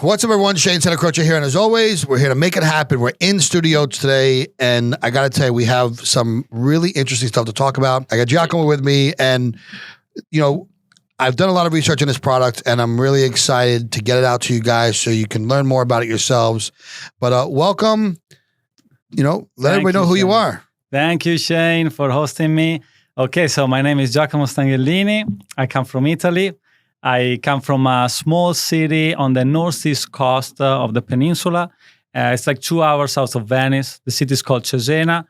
What's up, everyone? Shane Santacroce here, and as always, we're here to make it happen. We're in studio today, and I got to tell you, we have some really interesting stuff to talk about. I got Giacomo with me, and I've done a lot of research on this product, and I'm really excited to get it out to you guys so you can learn more about it yourselves. But welcome. Let everybody know who you are. Thank you, Shane, for hosting me. Okay, so my name is Giacomo Stanghellini. I come from Italy. I come from a small city on the northeast coast of the peninsula. It's like 2 hours south of Venice. The city is called Cesena.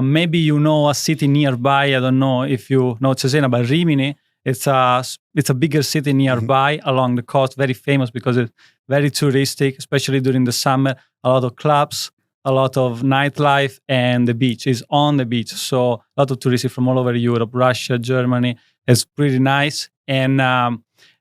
Maybe you know a city nearby. I don't know if you know Cesena, but Rimini. It's a bigger city nearby along the coast, very famous because it's very touristic, especially during the summer. A lot of clubs, a lot of nightlife, and the beach is on the beach. So a lot of tourists from all over Europe, Russia, Germany. It's pretty nice. And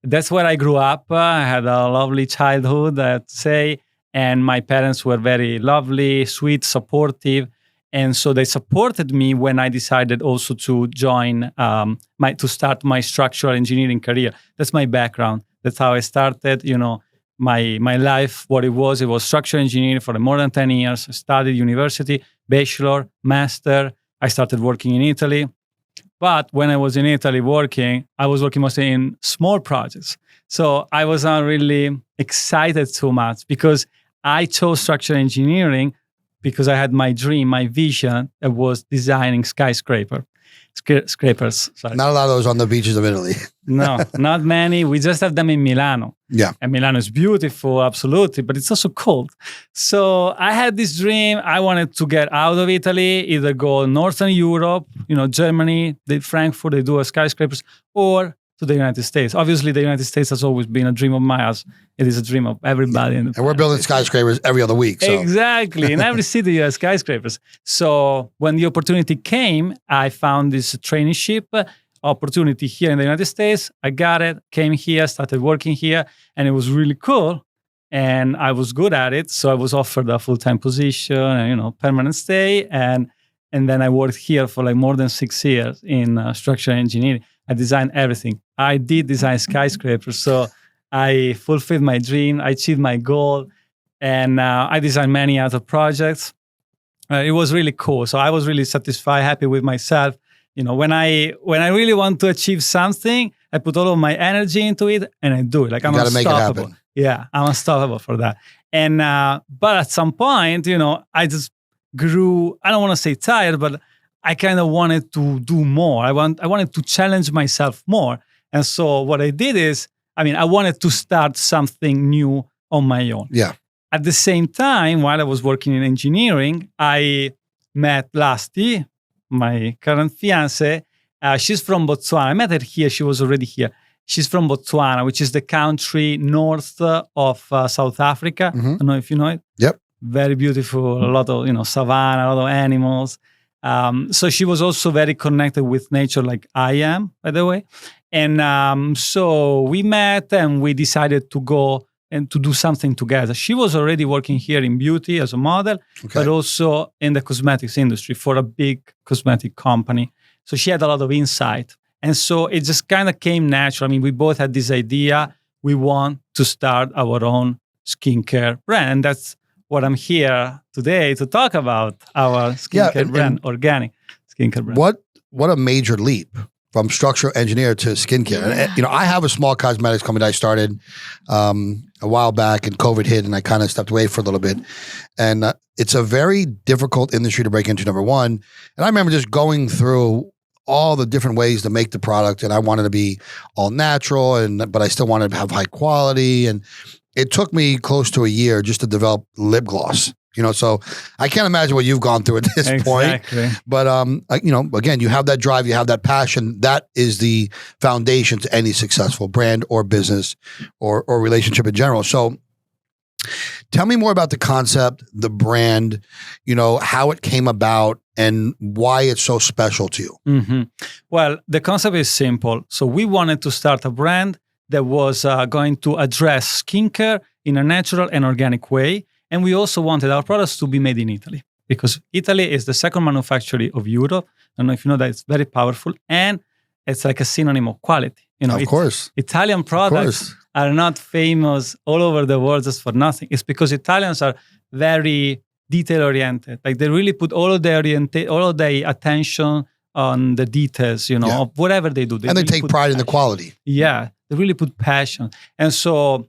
that's where I grew up. I had a lovely childhood, I'd say. And my parents were very lovely, sweet, supportive. And so they supported me when I decided also to join, to start my structural engineering career. That's my background. That's how I started, my life. What it was structural engineering for more than 10 years. I studied university, bachelor, master. I started working in Italy. But when I was in Italy working, I was working mostly in small projects. So I was not really excited too much because I chose structural engineering because I had my dream, my vision that was designing scrapers. Sorry. Not a lot of those on the beaches of Italy. No, not many. We just have them in Milano. Yeah. And Milano is beautiful, absolutely, but it's also cold. So I had this dream. I wanted to get out of Italy, either go Northern Europe, Germany, Frankfurt, they do skyscrapers, or to the United States. Obviously, the United States has always been a dream of mine. It is a dream of everybody. And we're building skyscrapers every other week. So. Exactly. In every city, you have skyscrapers. So when the opportunity came, I found this traineeship opportunity here in the United States. I got it, came here, started working here, and it was really cool. And I was good at it. So I was offered a full-time position and, permanent stay. And then I worked here for like more than 6 years in structural engineering. I designed everything. I did design skyscrapers. So I fulfilled my dream. I achieved my goal. And I designed many other projects. It was really cool. So I was really satisfied, happy with myself. When I really want to achieve something, I put all of my energy into it and I do it. Like I'm unstoppable. Yeah, I'm unstoppable for that. And but at some point, I just grew. I don't want to say tired, but I kind of wanted to do more. I wanted to challenge myself more. And so what I did is, I wanted to start something new on my own. Yeah. At the same time, while I was working in engineering, I met Lasti, my current fiance. She's from Botswana. I met her here. She was already here. She's from Botswana, which is the country north of South Africa. I don't know if you know it. Yep. Very beautiful. A lot of, savanna, a lot of animals. So she was also very connected with nature like I am, by the way. And so we met and we decided to go and to do something together. She was already working here in beauty as a model, but also in the cosmetics industry for a big cosmetic company. So she had a lot of insight. And so it just kind of came natural. We both had this idea. We want to start our own skincare brand. And that's what I'm here today to talk about, our skincare brand, organic skincare brand. What a major leap from structural engineer to skincare. And, I have a small cosmetics company that I started a while back and COVID hit and I kind of stepped away for a little bit. And it's a very difficult industry to break into, number one. And I remember just going through all the different ways to make the product, and I wanted to be all natural, but I still wanted to have high quality. And it took me close to a year just to develop lip gloss. So I can't imagine what you've gone through at this point. But again, you have that drive, you have that passion. That is the foundation to any successful brand or business or relationship in general. So tell me more about the concept, the brand, how it came about and why it's so special to you. Well, the concept is simple. So we wanted to start a brand that was going to address skincare in a natural and organic way. And we also wanted our products to be made in Italy because Italy is the second manufacturer of Europe. I don't know if you know that. It's very powerful and it's like a synonym of quality. Of course. Italian products are not famous all over the world just for nothing. It's because Italians are very detail oriented. Like they really put all of their attention on the details, of whatever they do. And they really take put pride in the passion. quality. Yeah, they really put passion. And so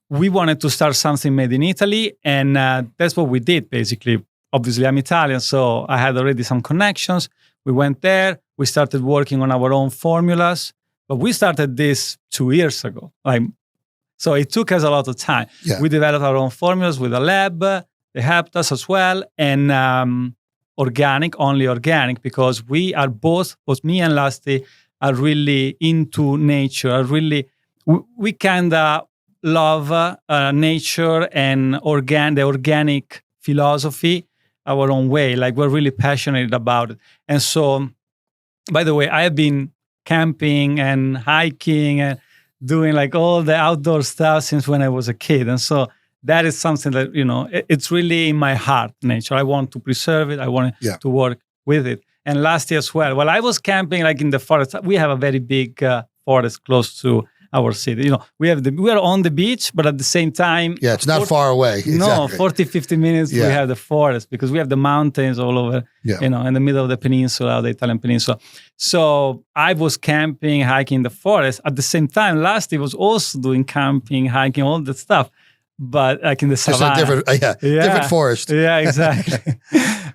we wanted to start something made in Italy, and that's what we did, basically. Obviously, I'm Italian, so I had already some connections. We went there. We started working on our own formulas. But we started this 2 years ago. So it took us a lot of time. Yeah. We developed our own formulas with a lab. They helped us as well. And only organic, because we are both me and Lasti, are really into nature. We kind of love nature and the organic philosophy our own way. Like we're really passionate about it. And so, by the way, I have been camping and hiking and doing like all the outdoor stuff since when I was a kid. And so that is something that, it's really in my heart, nature. I want to preserve it. I want to work with it. And last year as well, while I was camping like in the forest, we have a very big forest close to our city. We are on the beach, but at the same time... Yeah, it's not far away. Exactly. No, 40, 50 minutes we have the forest, because we have the mountains all over, in the middle of the peninsula, the Italian peninsula. So I was camping, hiking in the forest. At the same time, Lasti was also doing camping, hiking, all that stuff. But like in the savannah. Different forest. Yeah, exactly.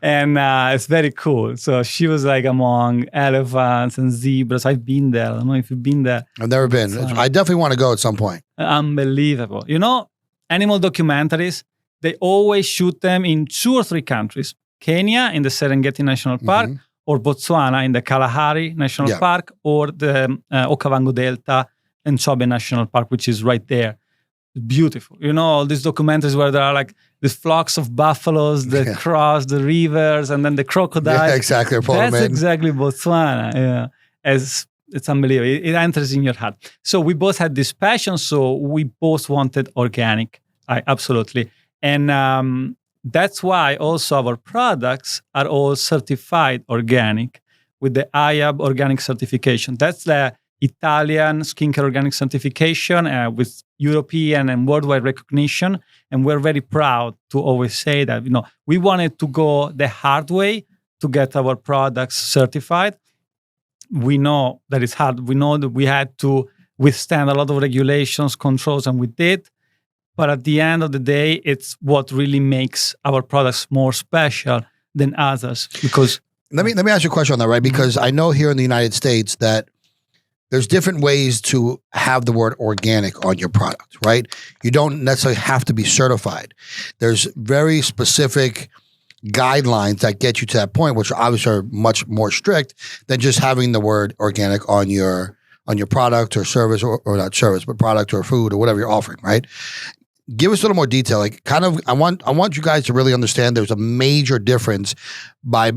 And it's very cool. So she was like among elephants and zebras. I've been there. I don't know if you've been there. I've never been. I definitely want to go at some point. Unbelievable. Animal documentaries, they always shoot them in 2 or 3 countries. Kenya in the Serengeti National Park, or Botswana in the Kalahari National Park, or the Okavango Delta and Chobe National Park, which is right there. Beautiful. All these documentaries where there are like these flocks of buffaloes that cross the rivers, and then the crocodiles. Yeah, exactly. That's exactly Botswana. Yeah. It's unbelievable. It enters in your heart. So we both had this passion. So we both wanted organic. Absolutely. And that's why also our products are all certified organic with the IAB organic certification. That's the Italian skincare organic certification with European and worldwide recognition. And we're very proud to always say that, we wanted to go the hard way to get our products certified. We know that it's hard. We know that we had to withstand a lot of regulations, controls, and we did. But at the end of the day, it's what really makes our products more special than others. Because let me ask you a question on that, right? Because I know here in the United States that there's different ways to have the word organic on your product, right? You don't necessarily have to be certified. There's very specific guidelines that get you to that point, which obviously are much more strict than just having the word organic on your product or service, or not service, but product or food or whatever you're offering, right? Give us a little more detail. Like, kind of, I want you guys to really understand there's a major difference by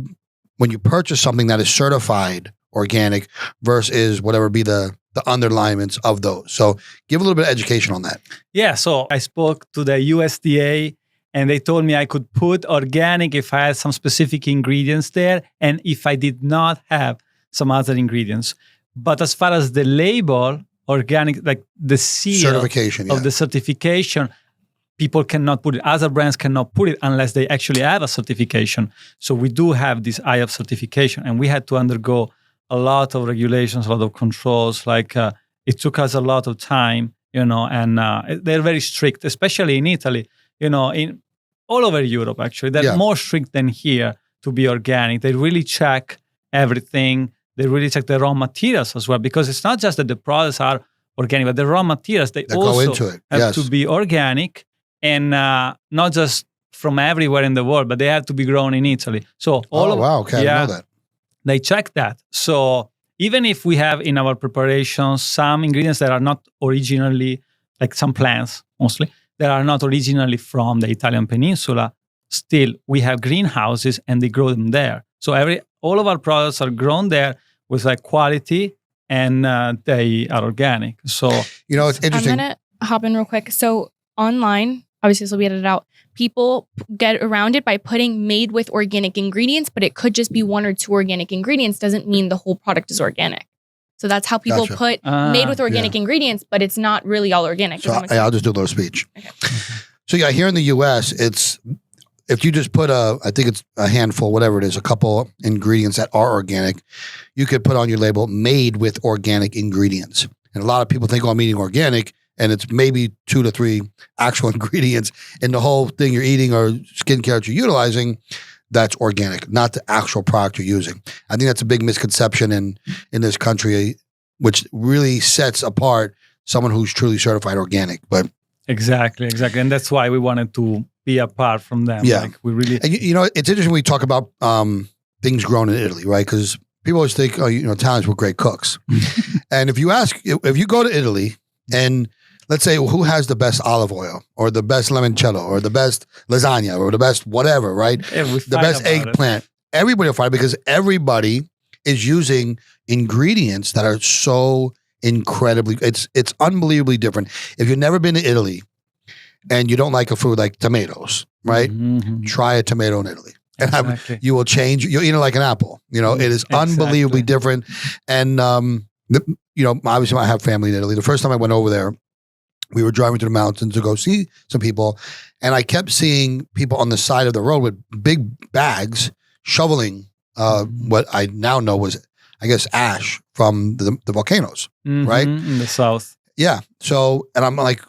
when you purchase something that is certified organic versus whatever be the underlinements of those. So give a little bit of education on that. Yeah, so I spoke to the USDA and they told me I could put organic if I had some specific ingredients there and if I did not have some other ingredients. But as far as the label, organic, like the seal certification, of the certification, people cannot put it. Other brands cannot put it unless they actually have a certification. So we do have this IAP certification, and we had to undergo a lot of regulations, a lot of controls. Like it took us a lot of time, and they're very strict, especially in Italy, in all over Europe, actually. They're more strict than here to be organic. They really check everything. They really check the raw materials as well, because it's not just that the products are organic, but the raw materials, they also go into it. have to be organic, and not just from everywhere in the world, but they have to be grown in Italy. So wow, okay, I didn't know that. They check that. So even if we have in our preparations some ingredients that are not originally, like some plants mostly, that are not originally from the Italian peninsula, still we have greenhouses and they grow them there. So all of our products are grown there with like quality, and they are organic. So it's interesting. I'm gonna hop in real quick. So online, obviously this will be edited out, people get around it by putting made with organic ingredients, but it could just be 1 or 2 organic ingredients. Doesn't mean the whole product is organic. So that's how people Gotcha. put made with organic ingredients, but it's not really all organic. So I'll just do a little speech. Okay. So yeah, here in the U.S., it's if you just put I think it's a handful, whatever it is, a couple ingredients that are organic, you could put on your label "made with organic ingredients." And a lot of people think, "Oh, I'm eating organic," and it's maybe 2 to 3 actual ingredients in the whole thing you're eating or skincare that you're utilizing. That's organic, not the actual product you're using. I think that's a big misconception in this country, which really sets apart someone who's truly certified organic. But Exactly. And that's why we wanted to be apart from them. Yeah. Like we really. and it's interesting when we talk about things grown in Italy, right? Because people always think, oh, Italians were great cooks. And if you go to Italy and let's say, who has the best olive oil or the best limoncello or the best lasagna or the best whatever, right? Yeah, The best eggplant. Everybody will fight because everybody is using ingredients that are so incredibly, it's unbelievably different. If you've never been to Italy and you don't like a food like tomatoes, right? Mhm. Try a tomato in Italy. And Exactly. you will change. You'll eat it like an apple. It is unbelievably different. And, obviously I have family in Italy. The first time I went over there, we were driving through the mountains to go see some people. And I kept seeing people on the side of the road with big bags shoveling what I now know was, I guess, ash from the volcanoes, right? In the south. Yeah. So, and I'm like,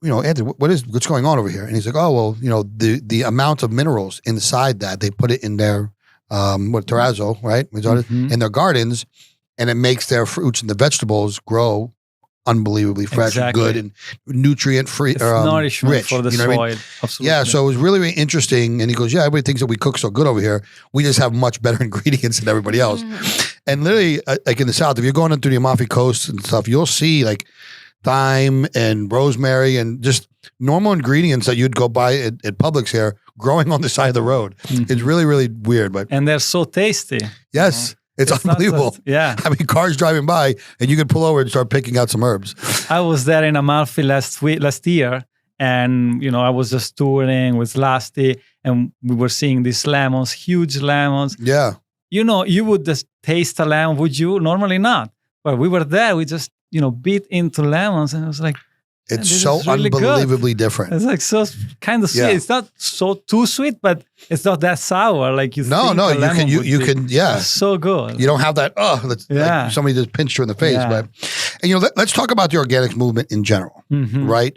Anthony, what's going on over here? And he's like, oh, well, the amount of minerals inside that, they put it in their, terrazzo, right? In their gardens, and it makes their fruits and the vegetables grow unbelievably fresh and good and nutrient free, It's nourishment rich, for the you know soil. what I mean? Absolutely. Yeah, so it was really, really interesting. And he goes, yeah, everybody thinks that we cook so good over here. We just have much better ingredients than everybody else. And literally, like in the South, if you're going into the Amalfi Coast and stuff, you'll see like thyme and rosemary and just normal ingredients that you'd go buy at Publix here growing on the side of the road. It's really, really weird. But and they're so tasty. yes, it's not unbelievable. just- yeah. I mean, cars driving by and you could pull over and start picking out some herbs. I was there in Amalfi last year, and I was just touring with Lasti, and we were seeing these lemons, huge lemons. Yeah. You would just taste a lemon, would you? Normally not. But we were there, we just bit into lemons, and it was like, It's this so is really good. unbelievably different. It's like so kind of sweet. Yeah. It's not so too sweet, but it's not that sour like you think. No, a you lemon can, would be. yeah. It's so good. You don't have that, Yeah. like somebody just pinched you in the face. Yeah. But, and let's talk about the organic movement in general, Mhm. right?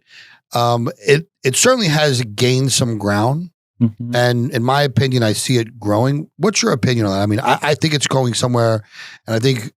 It certainly has gained some ground. Mhm. And in my opinion, I see it growing. What's your opinion on that? I mean, I think it's going somewhere. And I think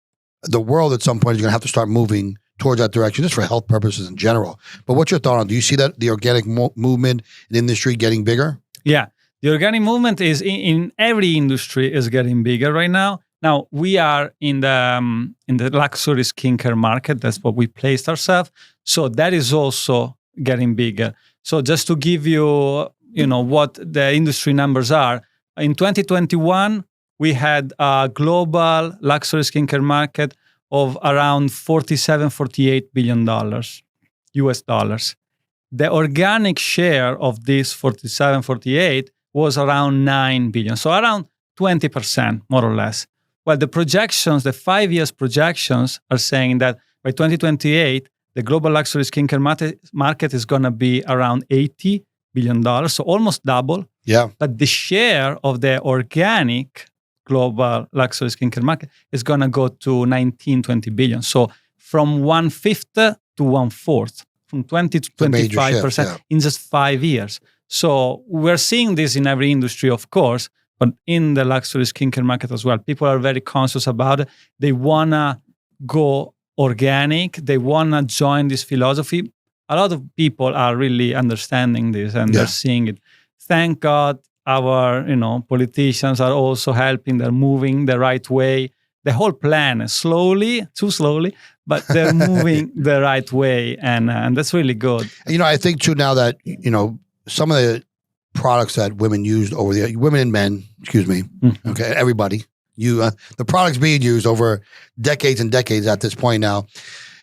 the world at some point is going to have to start moving towards that direction just for health purposes in general. But what's your thought on it? Do you see that the organic movement and industry getting bigger? Yeah, the organic movement is in every industry is getting bigger right now. Now we are in the luxury skincare market. That's what we placed ourselves. So that is also getting bigger. So just to give you, what the industry numbers are, in 2021 we had a global luxury skincare market of around $48 billion US dollars. The organic share of this 48 was around 9 billion, so around 20%, more or less. Well, the projections, the 5 years projections are saying that by 2028, the global luxury skincare market is going to be around $80 billion, so almost double. Yeah. But the share of the organic global luxury skincare market is going to go to 20 billion. So from 1/5 to 1/4, from 20 to 25% in just 5 years. So we're seeing this in every industry, of course, but in the luxury skincare market as well. People are very conscious about it. They want to go organic. They want to join this philosophy. A lot of people are really understanding this and they're seeing it. Thank God our politicians are also helping. They're moving the right way. The whole plan is too slowly, but they're moving the right way, and that's really good. I think too now that some of the products that women used over women and men, okay, everybody, the products being used over decades and decades at this point now,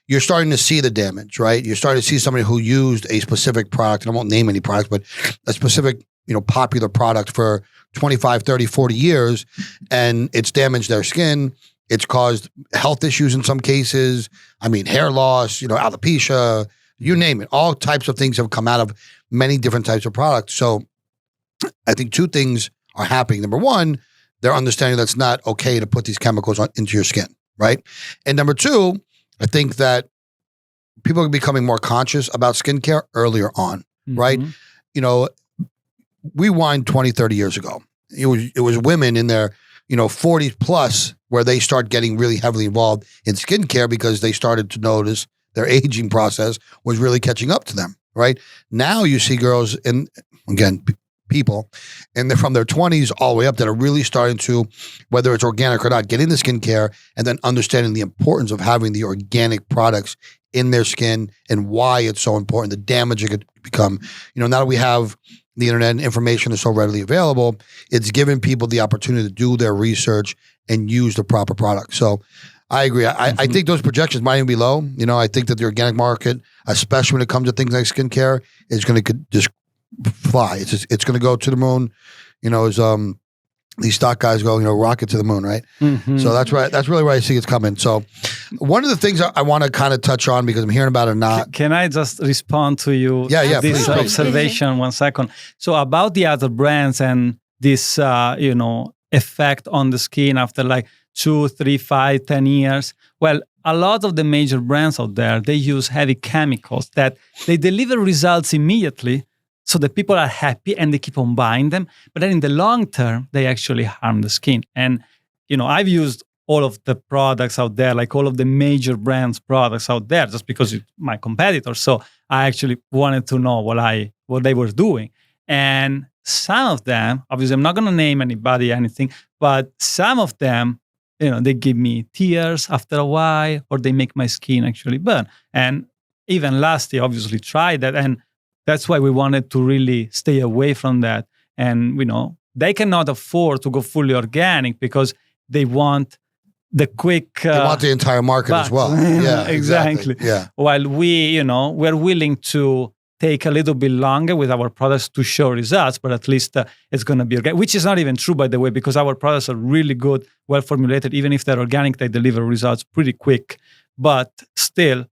you're starting to see the damage, right? You're starting to see somebody who used a specific product, and I won't name any products, but a specific popular product for 25, 30, 40 years, and it's damaged their skin. It's caused health issues in some cases. I mean, hair loss, alopecia, you name it. All types of things have come out of many different types of products. So I think two things are happening. Number one, they're understanding that's not okay to put these chemicals into your skin, right? And number two, I think that people are becoming more conscious about skincare earlier on, right? Rewind 20, 30 years ago. It was women in their 40s plus where they start getting really heavily involved in skincare because they started to notice their aging process was really catching up to them, right? Now you see girls and again, people, and they're from their 20s all the way up that are really starting to, whether it's organic or not, get into skincare and then understanding the importance of having the organic products in their skin and why it's so important, the damage it could become. Now that we have the internet and information is so readily available, it's giving people the opportunity to do their research and use the proper product. So I agree. I think those projections might even be low. I think that the organic market, especially when it comes to things like skincare, is going to just fly. It's going to go to the moon. As these stock guys go, rocket to the moon, right? So that's right. That's really where I see it's coming. So one of the things I want to kind of touch on because I'm hearing about it or not. Can I just respond to you? Yeah. This please. observation 1 second. So about the other brands and this, effect on the skin after like 2, 3, 5, 10 years. Well, a lot of the major brands out there, they use heavy chemicals that they deliver results immediately. So the people are happy and they keep on buying them. But then in the long term, they actually harm the skin. And, I've used all of the products out there, like all of the major brands products out there, just because it's my competitor. So I actually wanted to know what they were doing. And some of them, obviously I'm not going to name anybody, anything, but some of them, they give me tears after a while, or they make my skin actually burn. And even last year, obviously tried that. And that's why we wanted to really stay away from that. And, they cannot afford to go fully organic because they want the quick... they want the entire market as well. Yeah, exactly. Yeah. While we're willing to take a little bit longer with our products to show results, but at least it's going to be organic, which is not even true, by the way, because our products are really good, well formulated. Even if they're organic, they deliver results pretty quick. But still,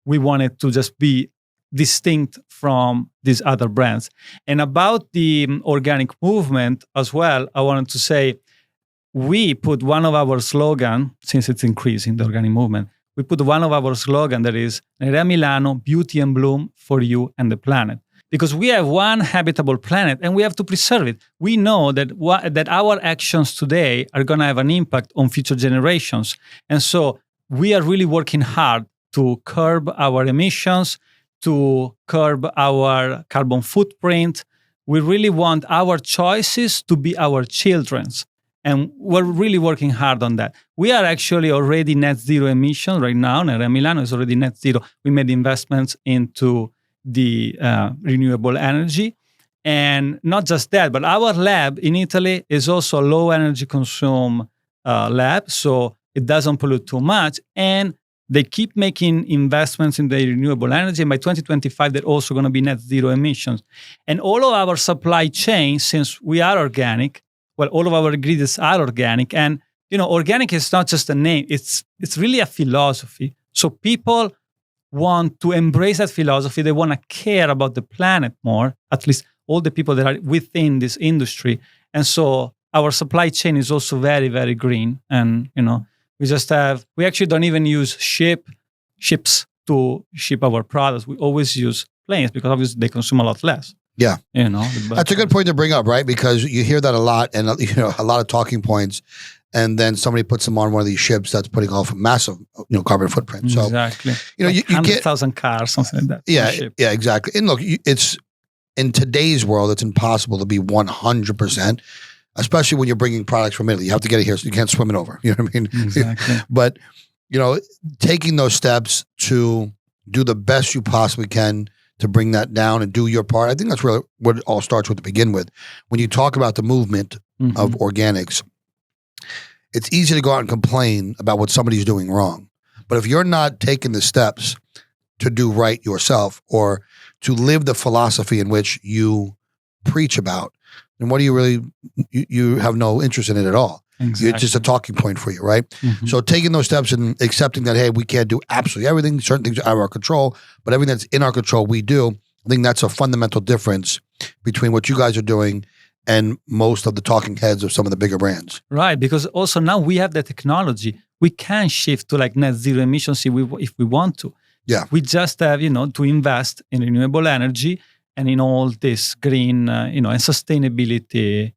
we wanted to just be distinct from these other brands. And about the organic movement as well, I wanted to say, we put one of our slogan, since it's increasing the organic movement, we put one of our slogan that is Nerea Milano, beauty and bloom for you and the planet. Because we have one habitable planet and we have to preserve it. We know that that our actions today are going to have an impact on future generations. And so we are really working hard to curb our emissions, to curb our carbon footprint. We really want our choices to be our children's. And we're really working hard on that. We are actually already net zero emissions right now. Nerea Milano is already net zero. We made investments into the renewable energy. And not just that, but our lab in Italy is also a low energy consume lab. So it doesn't pollute too much. And they keep making investments in the renewable energy. And by 2025, they're also going to be net zero emissions. And all of our supply chain, since we are organic, well, all of our ingredients are organic. And, organic is not just a name. It's really a philosophy. So people want to embrace that philosophy. They want to care about the planet more, at least all the people that are within this industry. And so our supply chain is also very, very green. And, we actually don't even use ships to ship our products. We always use planes because obviously they consume a lot less. Yeah. That's a good point to bring up, right? Because you hear that a lot and, a lot of talking points. And then somebody puts them on one of these ships that's putting off a massive, carbon footprint. So, exactly. You get 100,000 cars, something like that. Yeah, exactly. And look, it's in today's world, it's impossible to be 100%, especially when you're bringing products from Italy. You have to get it here, so you can't swim it over. You know what I mean? Exactly. But, taking those steps to do the best you possibly can to bring that down and do your part. I think that's really what it all starts with to begin with. When you talk about the movement of organics, it's easy to go out and complain about what somebody's doing wrong. But if you're not taking the steps to do right yourself or to live the philosophy in which you preach about, then what do you really, you have no interest in it at all. Exactly. It's just a talking point for you, right? Mhm. So taking those steps and accepting that, hey, we can't do absolutely everything. Certain things are out of our control, but everything that's in our control, we do. I think that's a fundamental difference between what you guys are doing and most of the talking heads of some of the bigger brands. Right, because also now we have the technology. We can shift to like net zero emissions if we want to. Yeah. We just have, to invest in renewable energy and in all this green, and sustainability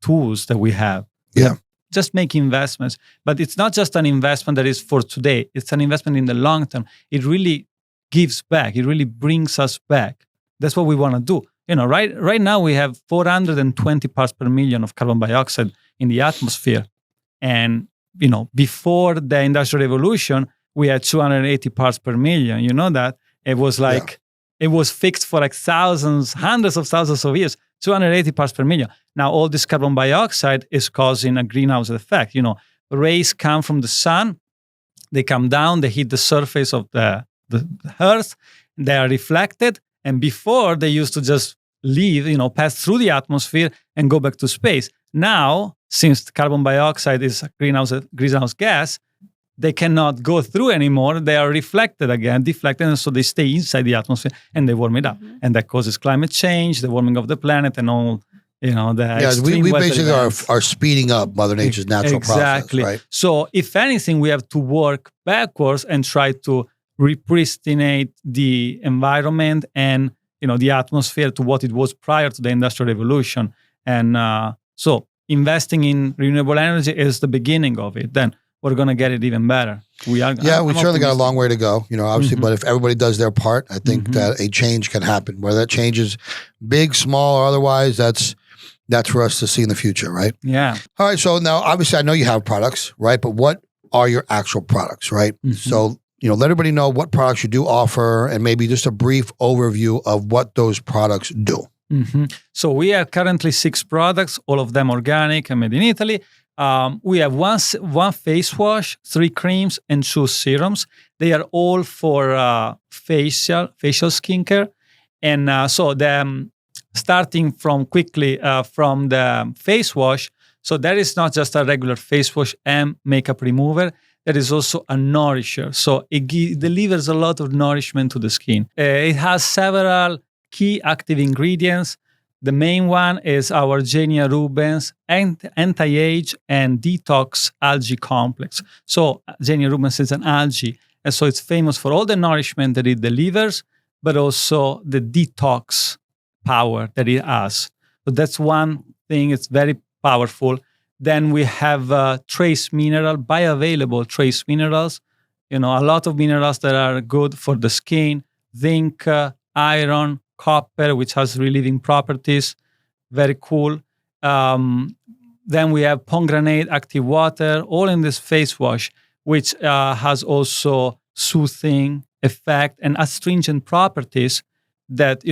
tools that we have. Yeah. Just make investments. But it's not just an investment that is for today. It's an investment in the long term. It really gives back. It really brings us back. That's what we want to do. Right now we have 420 parts per million of carbon dioxide in the atmosphere. And, before the Industrial Revolution, we had 280 parts per million. You know that? It was like, It was fixed for like hundreds of thousands of years, 280 parts per million. Now, all this carbon dioxide is causing a greenhouse effect. Rays come from the sun, they come down, they hit the surface of the Earth, they are reflected. And before, they used to just leave, pass through the atmosphere and go back to space. Now, since carbon dioxide is a greenhouse gas, they cannot go through anymore. They are reflected again, deflected, and so they stay inside the atmosphere and they warm it up. And that causes climate change, the warming of the planet, and all, the we basically are speeding up Mother Nature's natural process, right? So if anything, we have to work backwards and try to repristinate the environment and, the atmosphere to what it was prior to the Industrial Revolution. And so investing in renewable energy is the beginning of it. Then we're going to get it even better. We certainly got a long way to go, obviously, but if everybody does their part, I think that a change can happen. Whether that change is big, small, or otherwise, that's for us to see in the future, right? Yeah. All right. So now, obviously, I know you have products, right? But what are your actual products, right? So, let everybody know what products you do offer and maybe just a brief overview of what those products do. So we have currently 6 products, all of them organic and made in Italy. We have one face wash, 3 creams, and 2 serums. They are all for facial skincare. And so starting from the face wash, so that is not just a regular face wash and makeup remover. That is also a nourisher. So it delivers a lot of nourishment to the skin. It has several key active ingredients. The main one is our Genia Rubens anti-age and detox algae complex. So Genia Rubens is an algae, and so it's famous for all the nourishment that it delivers, but also the detox power that it has. So that's one thing. It's very powerful. Then we have trace mineral, bioavailable trace minerals. A lot of minerals that are good for the skin. Zinc, iron, copper, which has relieving properties. Very cool. Then we have pomegranate active water, all in this face wash, which has also soothing effect and astringent properties that,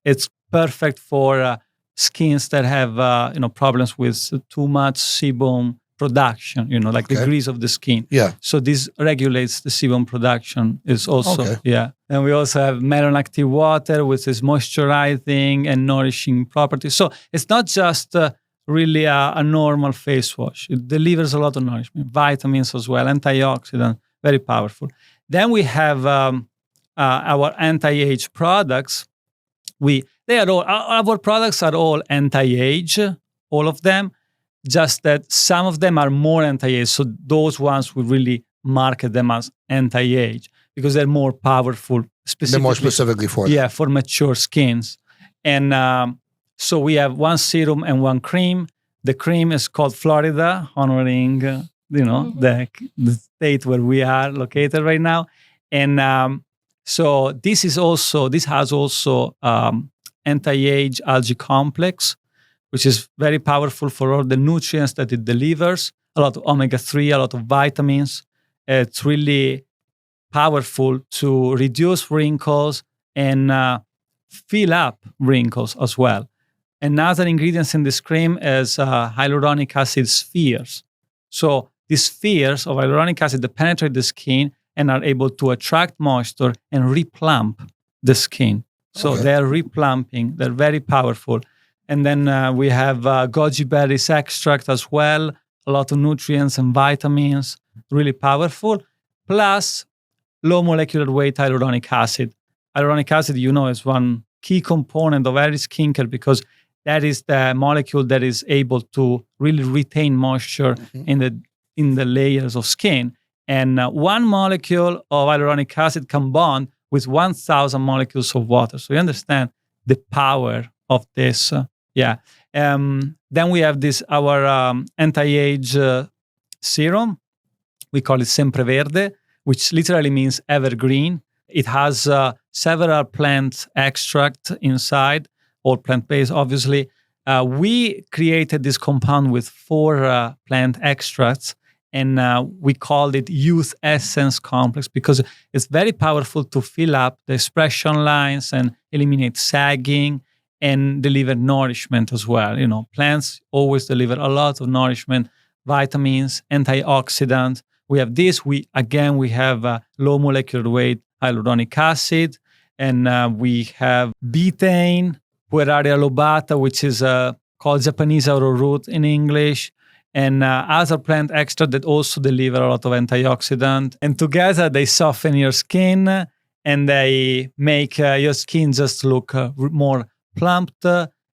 it's perfect for skins that have, problems with too much sebum production, like the grease of the skin. Yeah. So this regulates the sebum production is also, And we also have melon active water, which is moisturizing and nourishing properties. So it's not just really a normal face wash. It delivers a lot of nourishment, vitamins as well, antioxidants, very powerful. Then we have our anti-age products. Our products are all anti-age, all of them. Just that some of them are more anti-age. So those ones we really market them as anti-age because they're more powerful. They're more specifically for them. Yeah, for mature skins. And so we have one serum and one cream. The cream is called Florida, honoring the state where we are located right now. And so this has also anti-age algae complex, which is very powerful for all the nutrients that it delivers, a lot of omega-3, a lot of vitamins. It's really powerful to reduce wrinkles and fill up wrinkles as well. Another ingredient in this cream is hyaluronic acid spheres. So these spheres of hyaluronic acid that penetrate the skin and are able to attract moisture and replump the skin. So they're replumping. They're very powerful. And then we have goji berries extract as well, a lot of nutrients and vitamins, really powerful. Plus, low molecular weight hyaluronic acid. Hyaluronic acid, is one key component of every skincare because that is the molecule that is able to really retain moisture in the layers of skin. And one molecule of hyaluronic acid can bond with 1,000 molecules of water. So you understand the power of this. Then we have our anti-age serum. We call it Sempreverde, which literally means evergreen. It has several plant extract inside, all plant-based, obviously. We created this compound with 4 plant extracts, and we called it Youth Essence Complex because it's very powerful to fill up the expression lines and eliminate sagging and deliver nourishment as well. Plants always deliver a lot of nourishment, vitamins, antioxidants. We have this. We have low molecular weight hyaluronic acid, and we have betaine, Pueraria lobata, which is called Japanese arrowroot in English, and other plant extract that also deliver a lot of antioxidant. And together they soften your skin and they make your skin just look more plumped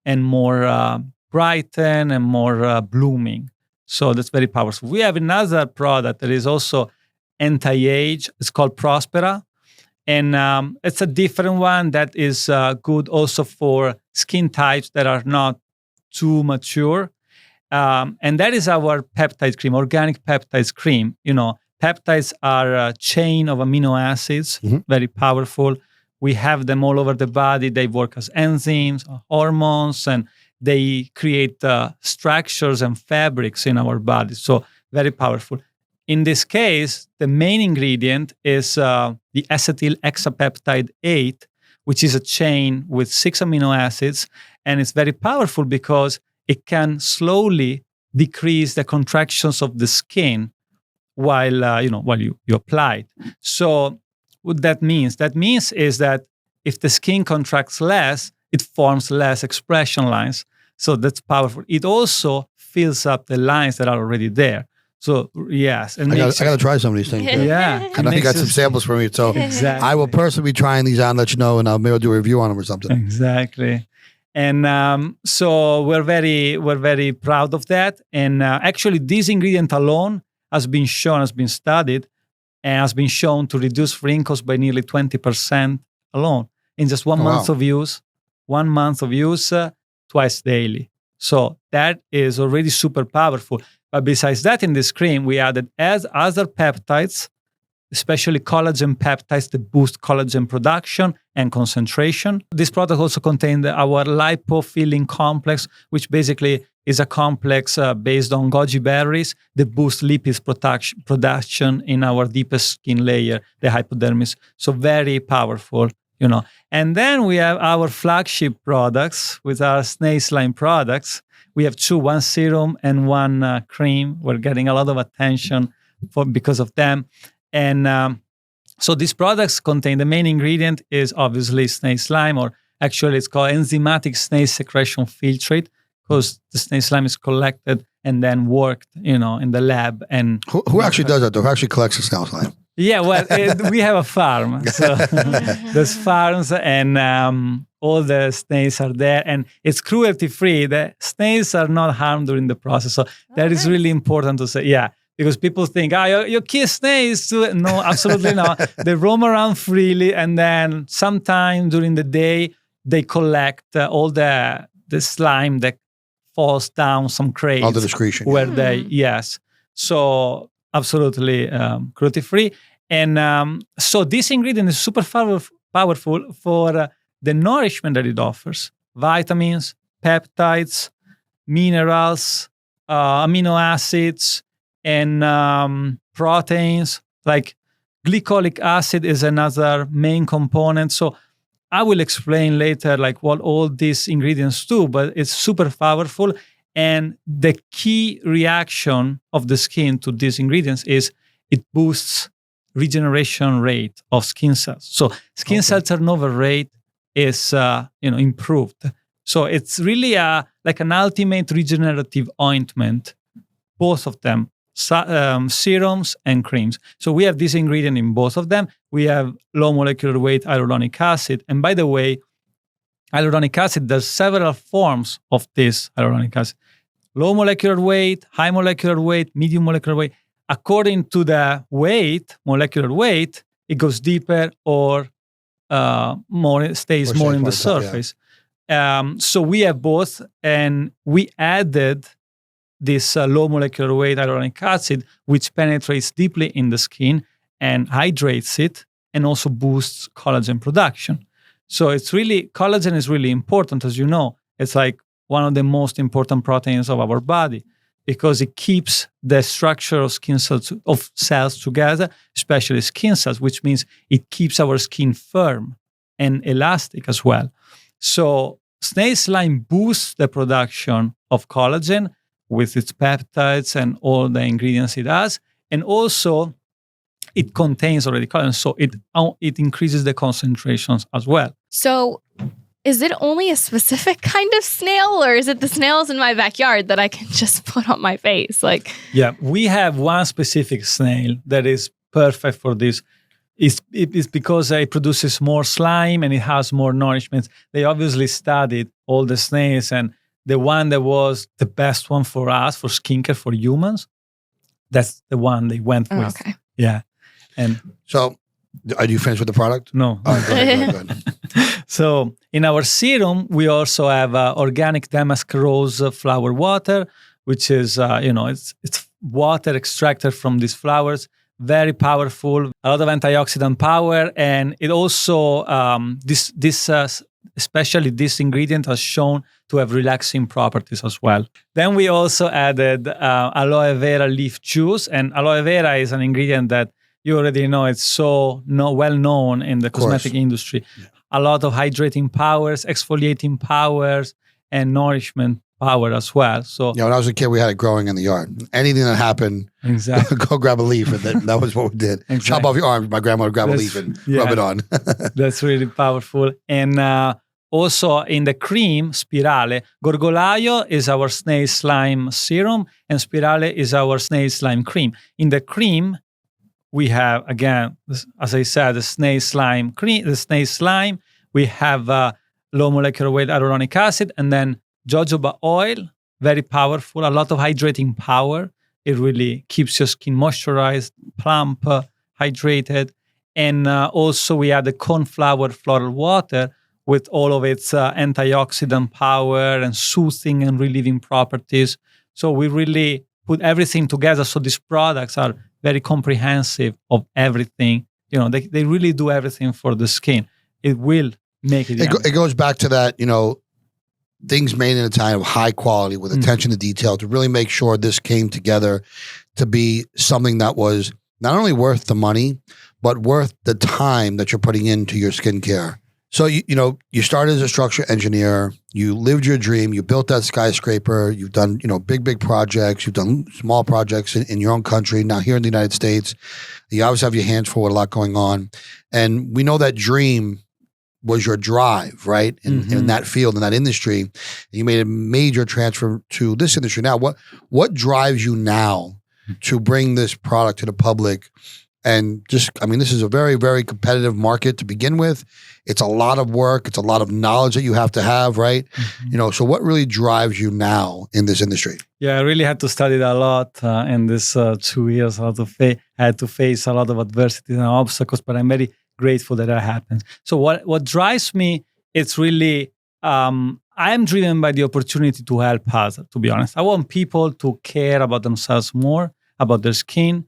and more brighten and more blooming. So that's very powerful. We have another product that is also anti-age. It's called Prospera. And it's a different one that is good also for skin types that are not too mature. And that is our peptide cream, organic peptides cream. Peptides are a chain of amino acids, very powerful. We have them all over the body. They work as enzymes, hormones, and they create structures and fabrics in our body. So very powerful. In this case, the main ingredient is the acetyl hexapeptide 8, which is a chain with 6 amino acids. And it's very powerful because it can slowly decrease the contractions of the skin while you apply it. So what that means? That means is that if the skin contracts less, it forms less expression lines. So that's powerful. It also fills up the lines that are already there. So yes, I got to try some of these things. Yeah, I know you got some samples for me, so exactly. I will personally be trying these out and let you know, and I'll maybe do a review on them or something. Exactly. And so we're very proud of that. And actually, this ingredient alone has been studied, and has been shown to reduce wrinkles by nearly 20% alone in just 1 month of use. 1 month of use, twice daily. So that is already super powerful. But besides that, in this cream, we added as other peptides, especially collagen peptides that boost collagen production and concentration. This product also contained our lipofilling complex, which basically is a complex based on goji berries that boosts lipids production in our deepest skin layer, the hypodermis. So very powerful, And then we have our flagship products with our snail slime products. We have 2, one serum and one cream. We're getting a lot of attention because of them. And so these products contain, the main ingredient is obviously snail slime, or actually it's called enzymatic snail secretion filtrate, because the snail slime is collected and then worked, in the lab. And who actually does that though? Who actually collects the snail slime? Yeah, well, we have a farm. So there's farms and all the snails are there, and it's cruelty-free. The snails are not harmed during the process. So that is really important to say. Yeah, because people think, you kiss snails too. No, absolutely not. They roam around freely, and then sometime during the day, they collect all the slime that falls down some crates. All the excretion. Where yes. So absolutely cruelty-free. And so this ingredient is super powerful for the nourishment that it offers. Vitamins, peptides, minerals, amino acids, and proteins. Like glycolic acid is another main component. So I will explain later what all these ingredients do, but it's super powerful. And the key reaction of the skin to these ingredients is it boosts regeneration rate of skin cells. So skin cell turnover rate is improved. So it's really like an ultimate regenerative ointment both of them, serums and creams. So we have this ingredient in both of them. We have low molecular weight hyaluronic acid. And by the way, hyaluronic acid, there's several forms of this hyaluronic acid. Low molecular weight, high molecular weight, medium molecular weight. According to the weight, molecular weight, it goes deeper or stays more in the surface. So we have both, and we added this low molecular weight hyaluronic acid, which penetrates deeply in the skin and hydrates it, and also boosts collagen production. So collagen is really important, as you know. It's like one of the most important proteins of our body because it keeps the structure of cells together, especially skin cells, which means it keeps our skin firm and elastic as well. So snail slime boosts the production of collagen with its peptides and all the ingredients it has. And also, it contains already collagen, so it increases the concentrations as well. So is it only a specific kind of snail, or is it the snails in my backyard that I can just put on my face? Yeah, we have one specific snail that is perfect for this. It's because it produces more slime and it has more nourishment. They obviously studied all the snails, and the one that was the best one for us, for skincare, for humans, that's the one they went with. Okay. Yeah. And so, are you finished with the product? No. Go ahead. So in our serum, we also have organic damask rose flower water, which is, it's water extracted from these flowers. Very powerful, a lot of antioxidant power, and it also especially this ingredient has shown to have relaxing properties as well. Then we also added aloe vera leaf juice, and aloe vera is an ingredient that you already know. It's so well known in the cosmetic industry. Yeah. A lot of hydrating powers, exfoliating powers, and nourishment power as well. So when I was a kid, we had it growing in the yard. Anything that happened, exactly, go grab a leaf, and that was what we did. Exactly. Chop off your arm. My grandma would grab a leaf and rub it on. That's really powerful. And also in the cream, Spirale, Gorgolaio is our snail slime serum, and Spirale is our snail slime cream. In the cream, we have, again, as I said, the snail slime cream, the snail slime. We have low molecular weight hyaluronic acid, and then jojoba oil, very powerful, a lot of hydrating power. It really keeps your skin moisturized, plump, hydrated. And also we add the cornflower floral water with all of its antioxidant power and soothing and relieving properties. So we really put everything together. So these products are very comprehensive of everything. They really do everything for the skin. It will make it. It goes back to that, things made in a time of high quality with attention to detail to really make sure this came together to be something that was not only worth the money, but worth the time that you're putting into your skincare. So, you started as a structural engineer, you lived your dream, you built that skyscraper, you've done, big projects, you've done small projects in your own country, now here in the United States. You obviously have your hands full with a lot going on. And we know that dream was your drive, right? In that field, in that industry. And you made a major transfer to this industry. Now, what drives you now to bring this product to the public? And this is a very, very competitive market to begin with. It's a lot of work. It's a lot of knowledge that you have to have, right? So what really drives you now in this industry? Yeah, I really had to study a lot in this 2 years. I had to face a lot of adversities and obstacles, but I'm very grateful that happened. So what drives me, it's really, I am driven by the opportunity to help others, to be honest. I want people to care about themselves more, about their skin,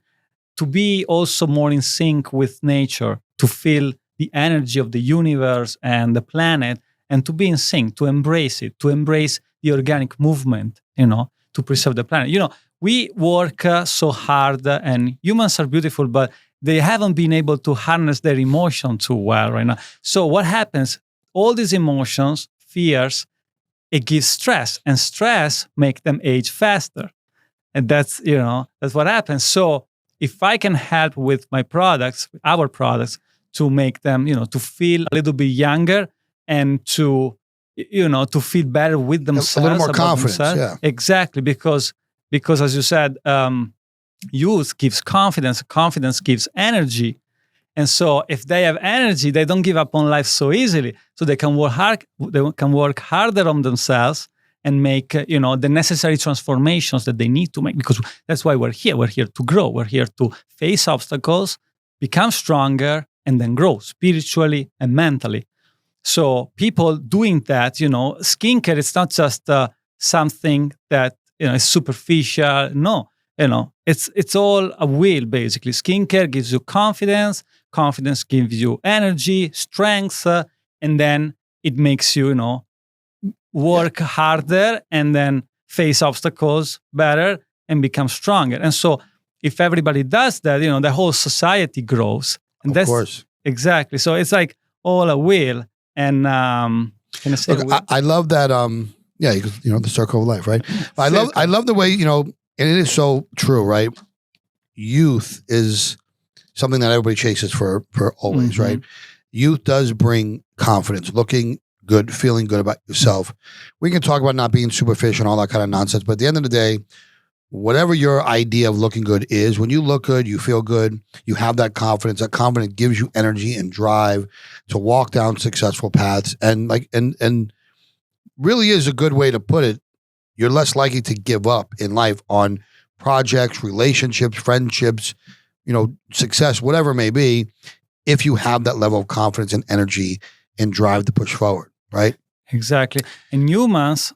to be also more in sync with nature, to feel the energy of the universe and the planet, and to be in sync, to embrace it, to embrace the organic movement, to preserve the planet. We work so hard, and humans are beautiful, but they haven't been able to harness their emotion too well right now. So what happens? All these emotions, fears, it gives stress, and stress makes them age faster. And that's what happens. So if I can help with my products, our products, to make them, to feel a little bit younger and to feel better with themselves. A little more confidence, yeah. Exactly, because because as you said, youth gives confidence. Confidence gives energy. And so if they have energy, they don't give up on life so easily. So they can work hard. They can work harder on themselves and make the necessary transformations that they need to make. Because that's why we're here. We're here to grow. We're here to face obstacles, become stronger, and then grow spiritually and mentally. So people doing that, skincare, it's not just something that is superficial. No, it's all a will, basically. Skincare gives you confidence. Confidence gives you energy, strength, and then it makes you, work harder and then face obstacles better and become stronger. And so if everybody does that, the whole society grows. And of course. Exactly. So it's like all a will. And can I say look, I love that. The circle of life, right? I love the way, and it is so true, right? Youth is something that everybody chases for always, right? Youth does bring confidence, looking good, feeling good about yourself. We can talk about not being superficial and all that kind of nonsense, but at the end of the day, whatever your idea of looking good is, when you look good, you feel good, you have that confidence. That confidence gives you energy and drive to walk down successful paths. And and really is a good way to put it. You're less likely to give up in life on projects, relationships, friendships, success, whatever it may be, if you have that level of confidence and energy and drive to push forward, right? Exactly. And humans,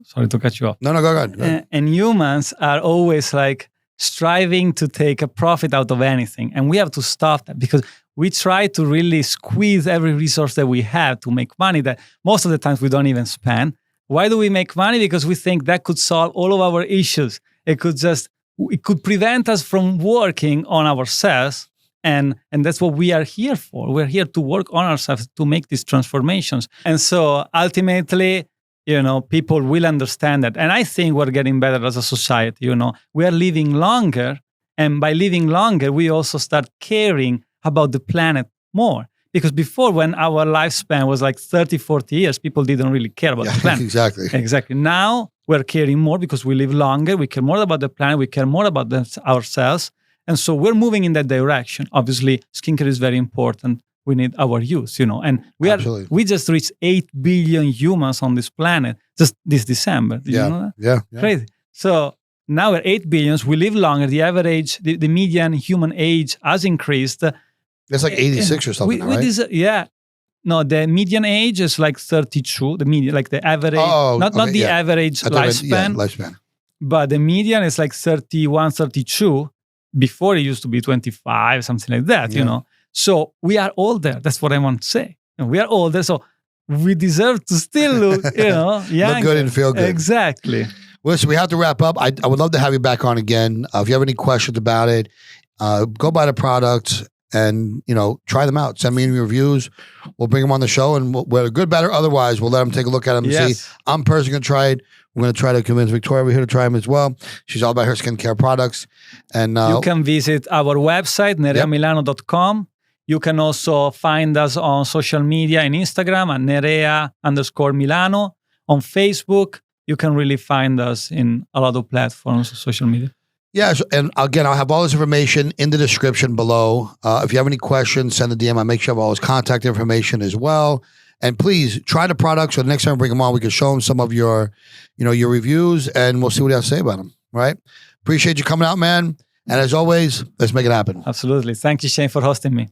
sorry to cut you off. No, go ahead. And humans are always like striving to take a profit out of anything. And we have to stop that because we try to really squeeze every resource that we have to make money that most of the times we don't even spend. Why do we make money? Because we think that could solve all of our issues. It could prevent us from working on ourselves. And that's what we are here for. We're here to work on ourselves to make these transformations. And so ultimately, people will understand that. And I think we're getting better as a society. We are living longer. And by living longer, we also start caring about the planet more. Because before, when our lifespan was like 30, 40 years, people didn't really care about the planet. Exactly. Now we're caring more because we live longer. We care more about the planet. We care more about ourselves. And so we're moving in that direction. Obviously, skincare is very important. We need our youth, and we just reached 8 billion humans on this planet just this December. Did you know that? Yeah. Crazy. So now we're 8 billions. We live longer. The average, the median human age has increased. It's like 86 or something, right? No, the median age is like 32. The median, like the average, not the average lifespan. Lifespan. But the median is like 31, 32. Before it used to be 25, something like that, So we are older. That's what I want to say. We are older, so we deserve to still look, young. Look good and feel good. Exactly. Well, so we have to wrap up. I would love to have you back on again. If you have any questions about it, go buy the products and, try them out. Send me any reviews. We'll bring them on the show, and whether good, bad, or otherwise, we'll let them take a look at them and see. I'm personally going to try it. We're going to try to convince Victoria over here to try them as well. She's all about her skincare products. And you can visit our website, nereamilano.com. You can also find us on social media in Instagram at Nerea_Milano. On Facebook, you can really find us in a lot of platforms, social media. Yes, and again, I'll have all this information in the description below. If you have any questions, send a DM. I'll make sure I have all his contact information as well. And please try the products. So the next time we bring them on, we can show them some of your reviews, and we'll see what they have to say about them. Right? Appreciate you coming out, man. And as always, let's make it happen. Absolutely. Thank you, Shane, for hosting me.